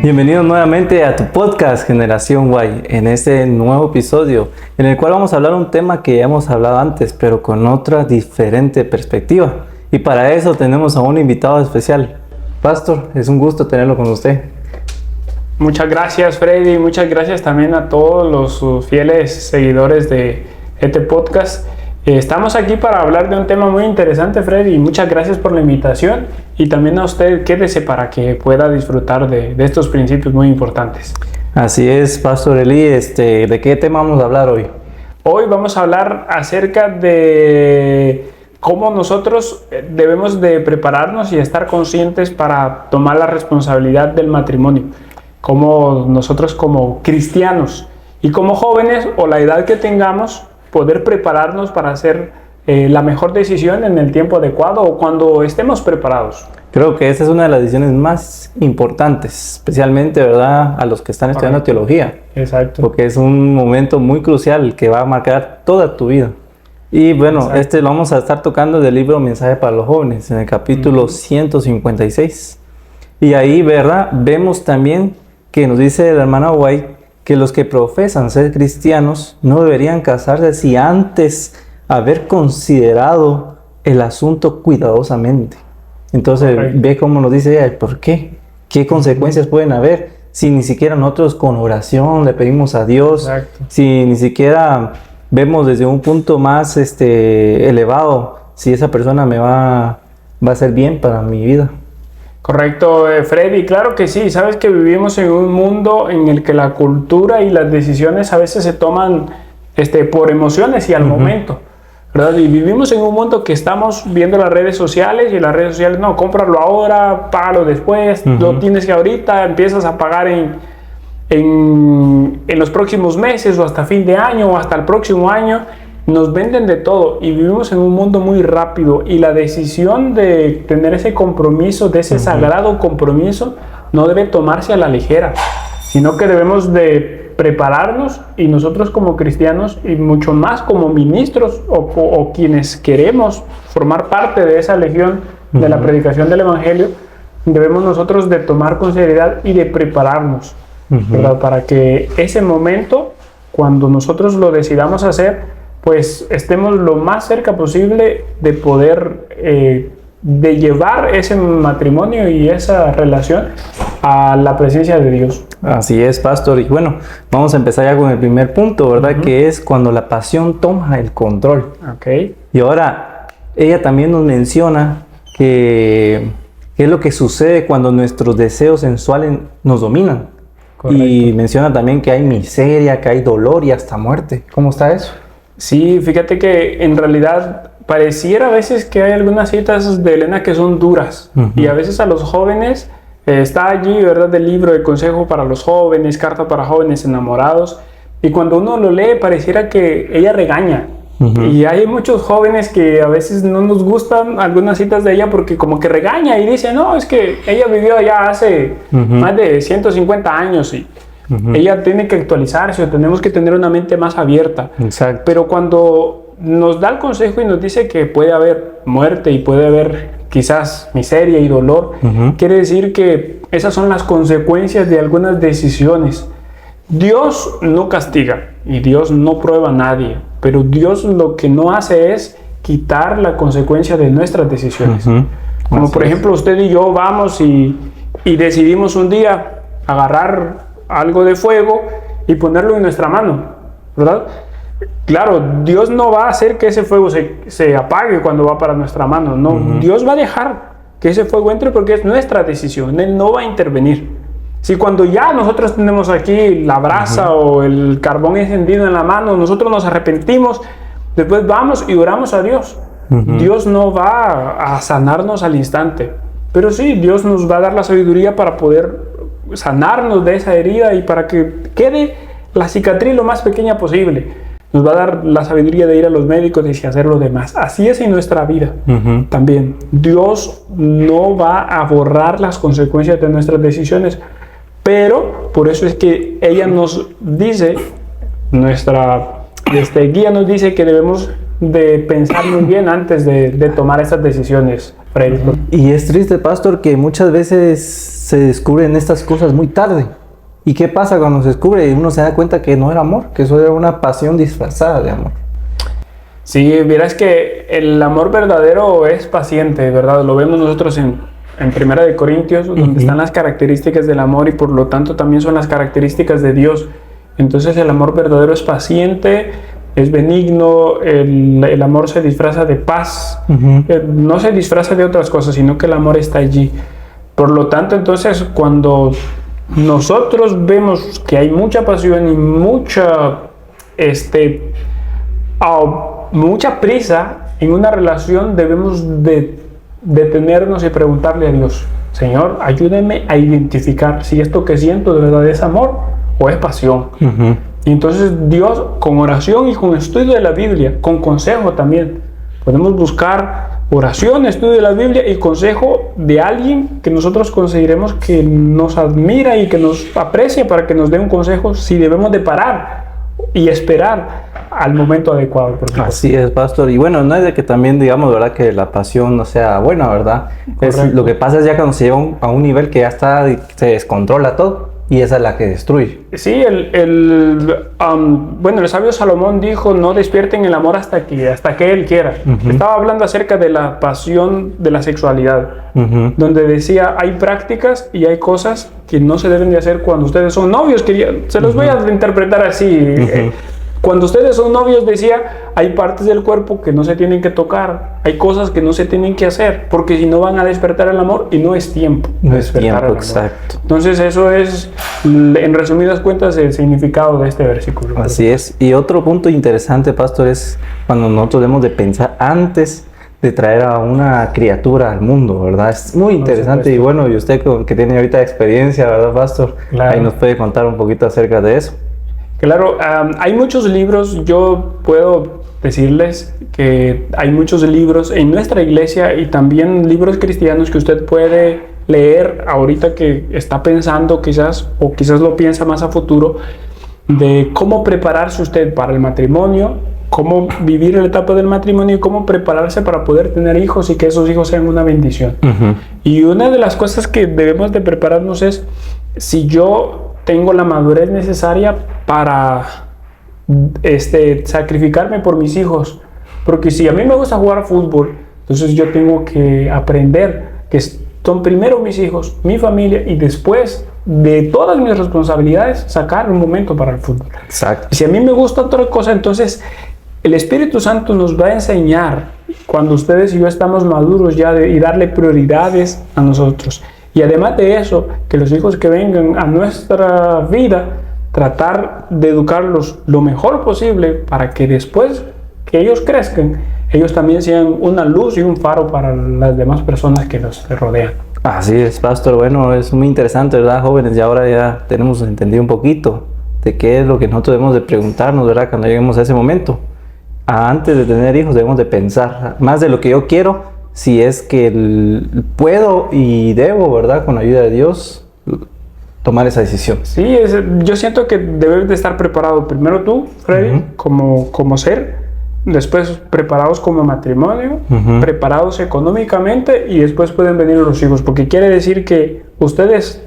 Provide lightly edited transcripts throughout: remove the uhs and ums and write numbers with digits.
Bienvenidos nuevamente a tu podcast Generación Y, en este nuevo episodio en el cual vamos a hablar un tema que ya hemos hablado antes, pero con otra diferente perspectiva. Y para eso tenemos a un invitado especial. Pastor, es un gusto tenerlo con usted. Muchas gracias, Freddy. Muchas gracias también a todos los fieles seguidores de este podcast. Estamos aquí para hablar de un tema muy interesante, Freddy. Muchas gracias por la invitación y también a usted, quédese para que pueda disfrutar de estos principios muy importantes. Así es, Pastor Eli. ¿De qué tema vamos a hablar hoy? Hoy vamos a hablar acerca de cómo nosotros debemos de prepararnos y estar conscientes para tomar la responsabilidad del matrimonio. Cómo nosotros como cristianos y como jóvenes o la edad que tengamos, poder prepararnos para hacer la mejor decisión en el tiempo adecuado o cuando estemos preparados. Creo que esta es una de las decisiones más importantes, especialmente, ¿verdad?, a los que están estudiando teología. Exacto. Porque es un momento muy crucial que va a marcar toda tu vida. Y bueno, Exacto. lo vamos a estar tocando del libro Mensaje para los Jóvenes, en el capítulo 156. Y ahí, ¿verdad?, vemos también que nos dice la hermana White que los que profesan ser cristianos no deberían casarse sin antes haber considerado el asunto cuidadosamente. Entonces, ve cómo nos dice ella, ¿por qué? ¿Qué consecuencias pueden haber si ni siquiera nosotros con oración le pedimos a Dios? Exacto. Si ni siquiera vemos desde un punto más elevado si esa persona me va a hacer bien para mi vida? Correcto, Freddy, claro que sí. Sabes que vivimos en un mundo en el que la cultura y las decisiones a veces se toman por emociones y al momento, ¿verdad? Y vivimos en un mundo que estamos viendo las redes sociales y las redes sociales, no, cómpralo ahora, págalo después, lo tienes que ahorita, empiezas a pagar en los próximos meses o hasta fin de año o hasta el próximo año. Nos venden de todo y vivimos en un mundo muy rápido y la decisión de tener ese compromiso, de ese sagrado compromiso, no debe tomarse a la ligera, sino que debemos de prepararnos y nosotros como cristianos y mucho más como ministros o quienes queremos formar parte de esa legión de la predicación del Evangelio, debemos nosotros de tomar con seriedad y de prepararnos, ¿verdad? Para que ese momento, cuando nosotros lo decidamos hacer, pues estemos lo más cerca posible de poder de llevar ese matrimonio y esa relación a la presencia de Dios. Así es, Pastor. Y bueno, vamos a empezar ya con el primer punto, ¿verdad? Que es cuando la pasión toma el control. Okay. Y ahora, ella también nos menciona que es lo que sucede cuando nuestros deseos sensuales nos dominan. Correcto. Y menciona también que hay miseria, que hay dolor y hasta muerte. ¿Cómo está eso? Sí, fíjate que en realidad pareciera a veces que hay algunas citas de Elena que son duras y a veces a los jóvenes está allí, ¿verdad?, el libro de consejo para los jóvenes, carta para jóvenes enamorados, y cuando uno lo lee pareciera que ella regaña y hay muchos jóvenes que a veces no nos gustan algunas citas de ella porque como que regaña y dice, no, es que ella vivió ya hace más de 150 años y ella tiene que actualizarse o tenemos que tener una mente más abierta. Exacto. Pero cuando nos da el consejo y nos dice que puede haber muerte y puede haber quizás miseria y dolor, quiere decir que esas son las consecuencias de algunas decisiones. Dios no castiga y Dios no prueba a nadie, pero Dios lo que no hace es quitar la consecuencia de nuestras decisiones. Como por ejemplo usted y yo vamos y decidimos un día agarrar algo de fuego y ponerlo en nuestra mano, ¿verdad? Claro, Dios no va a hacer que ese fuego se apague cuando va para nuestra mano, no, Dios va a dejar que ese fuego entre porque es nuestra decisión, Él no va a intervenir. Si cuando ya nosotros tenemos aquí la brasa o el carbón encendido en la mano, nosotros nos arrepentimos, después vamos y oramos a Dios, Dios no va a sanarnos al instante, pero sí, Dios nos va a dar la sabiduría para poder sanarnos de esa herida y para que quede la cicatriz lo más pequeña posible. Nos va a dar la sabiduría de ir a los médicos y hacer lo demás. Así es en nuestra vida también. Dios no va a borrar las consecuencias de nuestras decisiones, pero por eso es que ella nos dice, nuestra guía nos dice que debemos de pensar muy bien antes de tomar estas decisiones. Freddy. Y es triste, pastor, que muchas veces se descubren estas cosas muy tarde. ¿Y qué pasa cuando se descubre y uno se da cuenta que no era amor, que eso era una pasión disfrazada de amor? Sí, verás que el amor verdadero es paciente, ¿verdad? Lo vemos nosotros en Primera de Corintios, donde están las características del amor y por lo tanto también son las características de Dios. Entonces el amor verdadero es paciente, es benigno, el amor se disfraza de paz, no se disfraza de otras cosas, sino que el amor está allí. Por lo tanto, entonces, cuando nosotros vemos que hay mucha pasión y mucha prisa en una relación, debemos de detenernos y preguntarle a Dios: Señor, ayúdame a identificar si esto que siento de verdad es amor o es pasión. Y entonces Dios, con oración y con estudio de la Biblia, con consejo también, podemos buscar oración, estudio de la Biblia y consejo de alguien que nosotros consideremos que nos admira y que nos aprecia, para que nos dé un consejo si debemos de parar y esperar al momento adecuado. Así es, pastor. Y bueno, no es de que también digamos, ¿verdad?, que la pasión no sea buena, ¿verdad? Lo que pasa es ya cuando se lleva a un nivel que ya se descontrola todo, y esa es la que destruye. Sí, el sabio Salomón dijo: no despierten el amor hasta que él quiera. Estaba hablando acerca de la pasión de la sexualidad, donde decía: hay prácticas y hay cosas que no se deben de hacer cuando ustedes son novios. Se los voy a interpretar así. Cuando ustedes son novios, decía, hay partes del cuerpo que no se tienen que tocar, hay cosas que no se tienen que hacer, porque si no van a despertar el amor y no es tiempo. No es tiempo, exacto. Entonces eso es, en resumidas cuentas, el significado de este versículo. Así es. Y otro punto interesante, pastor, es cuando nosotros debemos de pensar antes de traer a una criatura al mundo, ¿verdad? Es muy interesante. Y bueno, y usted que tiene ahorita experiencia, ¿verdad, pastor? Claro. Ahí nos puede contar un poquito acerca de eso. Claro, hay muchos libros. Yo puedo decirles que hay muchos libros en nuestra iglesia y también libros cristianos que usted puede leer ahorita, que está pensando quizás, o quizás lo piensa más a futuro, de cómo prepararse usted para el matrimonio, cómo vivir la etapa del matrimonio y cómo prepararse para poder tener hijos y que esos hijos sean una bendición. Y una de las cosas que debemos de prepararnos es: si yo tengo la madurez necesaria para sacrificarme por mis hijos, porque si a mí me gusta jugar fútbol, entonces yo tengo que aprender que son primero mis hijos, mi familia, y después de todas mis responsabilidades sacar un momento para el fútbol. Exacto. Si a mí me gusta otra cosa, entonces el Espíritu Santo nos va a enseñar cuando ustedes y yo estamos maduros ya y darle prioridades a nosotros. Y además de eso, que los hijos que vengan a nuestra vida, tratar de educarlos lo mejor posible para que después que ellos crezcan, ellos también sean una luz y un faro para las demás personas que nos rodean. Así es, pastor. Bueno, es muy interesante, ¿verdad, jóvenes? Y ahora ya tenemos entendido un poquito de qué es lo que nosotros debemos de preguntarnos, ¿verdad?, cuando lleguemos a ese momento. Antes de tener hijos debemos de pensar más de lo que yo quiero, si es que puedo y debo, ¿verdad?, con la ayuda de Dios, tomar esa decisión. Sí, yo siento que debes de estar preparado primero tú, Freddy, como ser, después preparados como matrimonio, preparados económicamente, y después pueden venir los hijos, porque quiere decir que ustedes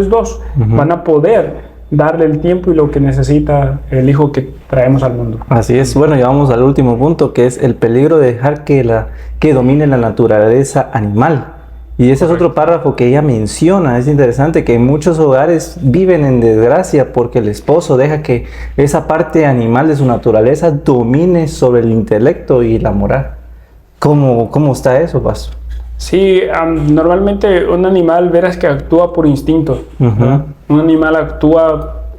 dos, van a poder darle el tiempo y lo que necesita el hijo que traemos al mundo. Así es. Bueno, y vamos al último punto, que es el peligro de dejar que domine la naturaleza animal. Y ese es otro párrafo que ella menciona. Es interesante que muchos hogares viven en desgracia porque el esposo deja que esa parte animal de su naturaleza domine sobre el intelecto y la moral. ¿Cómo está eso, pastor? Sí, normalmente un animal, verás que actúa por instinto. Un animal actúa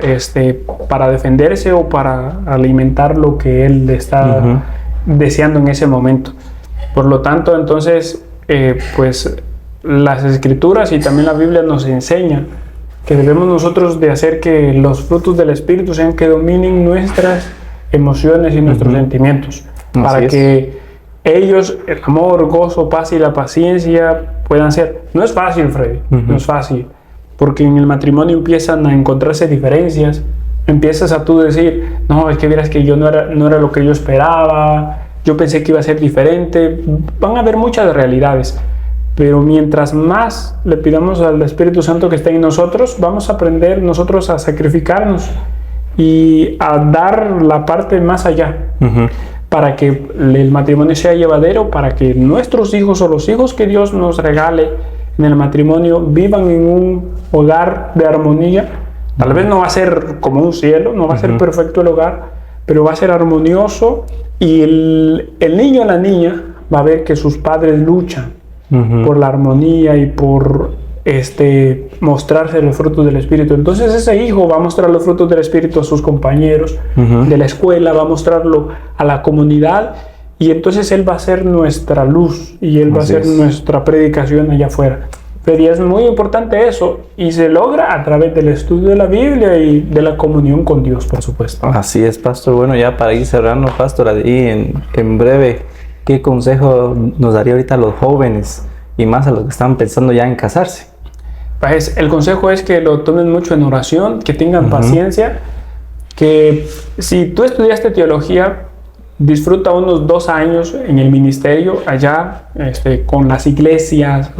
para defenderse o para alimentar lo que él está deseando en ese momento. Por lo tanto, entonces, pues las Escrituras y también la Biblia nos enseña que debemos nosotros de hacer que los frutos del Espíritu sean que dominen nuestras emociones y nuestros sentimientos, para que ellos, el amor, gozo, paz y la paciencia puedan ser. No es fácil, Freddy, no es fácil, porque en el matrimonio empiezan a encontrarse diferencias, empiezas a tú decir: no, es que vieras que yo no era lo que yo esperaba, yo pensé que iba a ser diferente. Van a haber muchas realidades, pero mientras más le pidamos al Espíritu Santo que esté en nosotros, vamos a aprender nosotros a sacrificarnos y a dar la parte más allá, para que el matrimonio sea llevadero, para que nuestros hijos o los hijos que Dios nos regale en el matrimonio vivan en un hogar de armonía. Tal vez no va a ser como un cielo, no va a ser perfecto el hogar, pero va a ser armonioso, y el niño o la niña va a ver que sus padres luchan por la armonía y por mostrarse los frutos del Espíritu. Entonces ese hijo va a mostrar los frutos del Espíritu a sus compañeros de la escuela, va a mostrarlo a la comunidad, y entonces él va a ser nuestra luz y él va a ser nuestra predicación allá afuera. Pero es muy importante eso, y se logra a través del estudio de la Biblia y de la comunión con Dios, por supuesto. Así es, pastor. Bueno, ya para ir cerrando, pastor, ahí en breve, ¿qué consejo nos daría ahorita a los jóvenes y más a los que están pensando ya en casarse? Pues el consejo es que lo tomen mucho en oración, que tengan paciencia, que si tú estudiaste teología, disfruta unos 2 años en el ministerio allá, con las iglesias,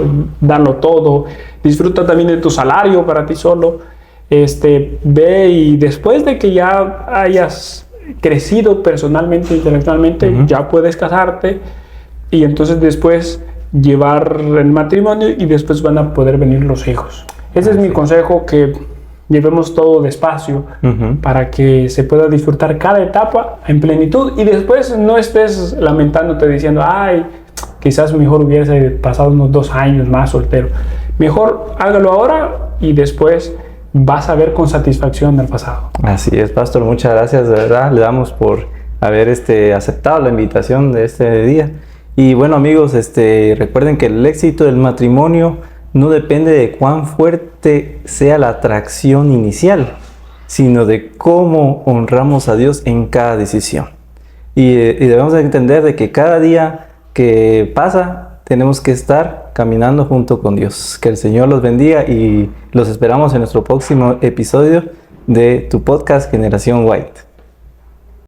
darlo todo. Disfruta también de tu salario para ti solo. Ve, y después de que ya hayas crecido personalmente, intelectualmente, ya puedes casarte, y entonces después llevar el matrimonio, y después van a poder venir los hijos. Ese es mi consejo, que llevemos todo despacio para que se pueda disfrutar cada etapa en plenitud, y después no estés lamentándote diciendo, ay, quizás mejor hubiese pasado unos 2 años más soltero. Mejor hágalo ahora, y después vas a ver con satisfacción el pasado. Así es, pastor. Muchas gracias, de verdad. Le damos por haber aceptado la invitación de este día. Y bueno, amigos, recuerden que el éxito del matrimonio no depende de cuán fuerte sea la atracción inicial, sino de cómo honramos a Dios en cada decisión. Y debemos entender de que cada día que pasa tenemos que estar caminando junto con Dios. Que el Señor los bendiga, y los esperamos en nuestro próximo episodio de tu podcast Generación White.